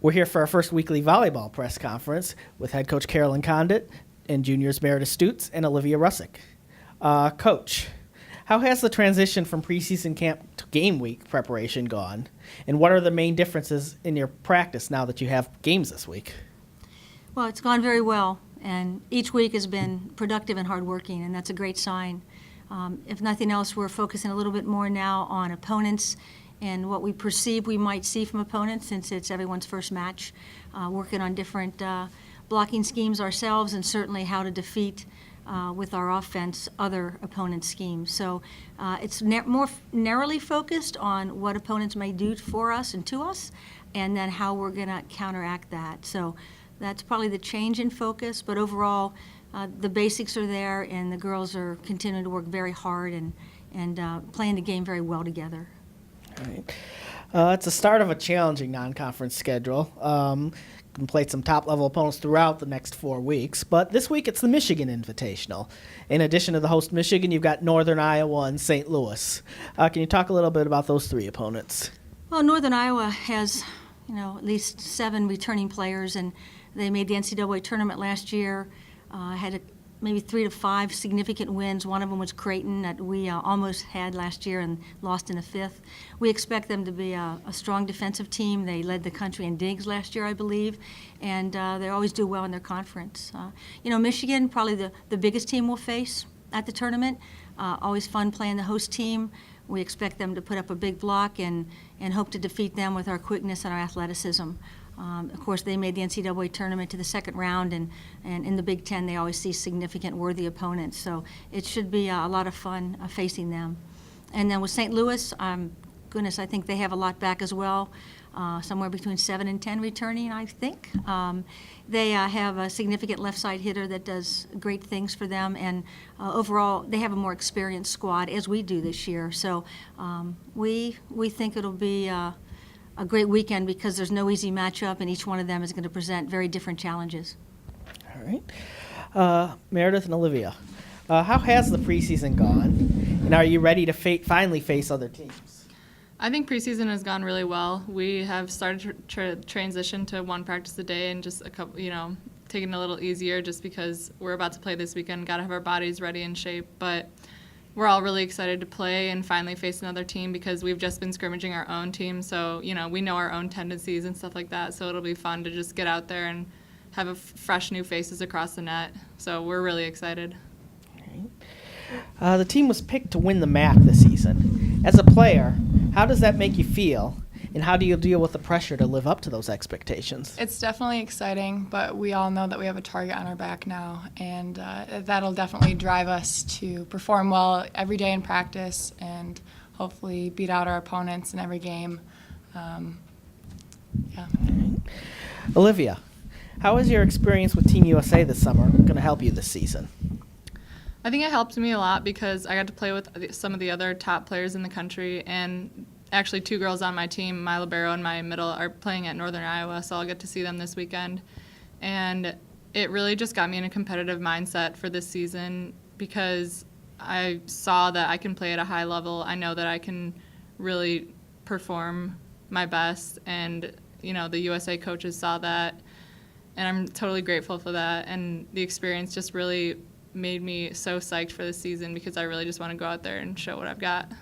We're here for our first weekly volleyball press conference with head coach Carolyn Condit and juniors Meredith Stutz and Olivia Russick. Coach, how has the transition from preseason camp to game week preparation gone? And what are the main differences in your practice now that you have games this week? Well, it's gone very well, and each week has been productive and hardworking, and that's a great sign. If nothing else, we're focusing a little bit more now on opponents and what we perceive we might see from opponents, since it's everyone's first match, working on different blocking schemes ourselves, and certainly how to defeat with our offense other opponents' schemes. So it's more narrowly focused on what opponents may do for us and to us, and then how we're going to counteract that. So that's probably the change in focus, but overall the basics are there, and the girls are continuing to work very hard and playing the game very well together. All right. It's the start of a challenging non-conference schedule. Can play some top-level opponents throughout the next 4 weeks, but this week it's the Michigan Invitational. In addition to the host Michigan, you've got Northern Iowa and St. Louis. Can you talk a little bit about those three opponents? Well, Northern Iowa has, at least 7 returning players, and they made the NCAA tournament last year. Had maybe 3 to 5 significant wins. One of them was Creighton that we almost had last year and lost in the 5th. We expect them to be a strong defensive team. They led the country in digs last year, I believe, and they always do well in their conference. Michigan, probably the biggest team we'll face at the tournament. Always fun playing the host team. We expect them to put up a big block and hope to defeat them with our quickness and our athleticism. Of course, they made the NCAA tournament to the second round, and in the Big Ten, they always see significant, worthy opponents. So it should be a lot of fun facing them. And then with St. Louis, goodness, I think they have a lot back as well, somewhere between 7 and 10 returning, I think. They have a significant left side hitter that does great things for them, and overall, they have a more experienced squad, as we do this year. So we think it'll be a great weekend, because there's no easy matchup, and each one of them is going to present very different challenges. All right. Meredith and Olivia, how has the preseason gone, and are you ready to finally face other teams? I think preseason has gone really well. We have started to transition to 1 practice a day, and just a couple, taking it a little easier, just because we're about to play this weekend. Got to have our bodies ready and shape, but we're all really excited to play and finally face another team, because we've just been scrimmaging our own team. So, we know our own tendencies and stuff like that. So it'll be fun to just get out there and have fresh new faces across the net. So we're really excited. The team was picked to win the MAC this season. As a player, how does that make you feel? And how do you deal with the pressure to live up to those expectations? It's definitely exciting, but we all know that we have a target on our back now, and that'll definitely drive us to perform well every day in practice and hopefully beat out our opponents in every game. Olivia, how is your experience with Team USA this summer going to help you this season? I think it helped me a lot, because I got to play with some of the other top players in the country, and actually 2 girls on my team, my libero and my middle, are playing at Northern Iowa, so I'll get to see them this weekend. And it really just got me in a competitive mindset for this season, because I saw that I can play at a high level. I know that I can really perform my best, and the USA coaches saw that, and I'm totally grateful for that. And the experience just really made me so psyched for this season, because I really just want to go out there and show what I've got.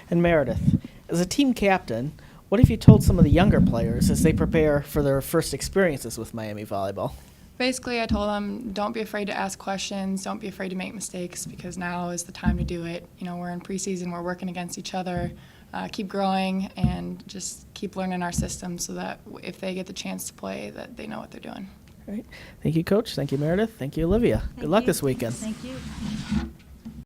And Meredith, as a team captain, what have you told some of the younger players as they prepare for their first experiences with Miami volleyball? Basically, I told them, don't be afraid to ask questions, don't be afraid to make mistakes, because now is the time to do it. We're in preseason, we're working against each other. Keep growing and just keep learning our system, so that if they get the chance to play, that they know what they're doing. All right. Thank you, Coach. Thank you, Meredith. Thank you, Olivia. Good luck this weekend. Thank you.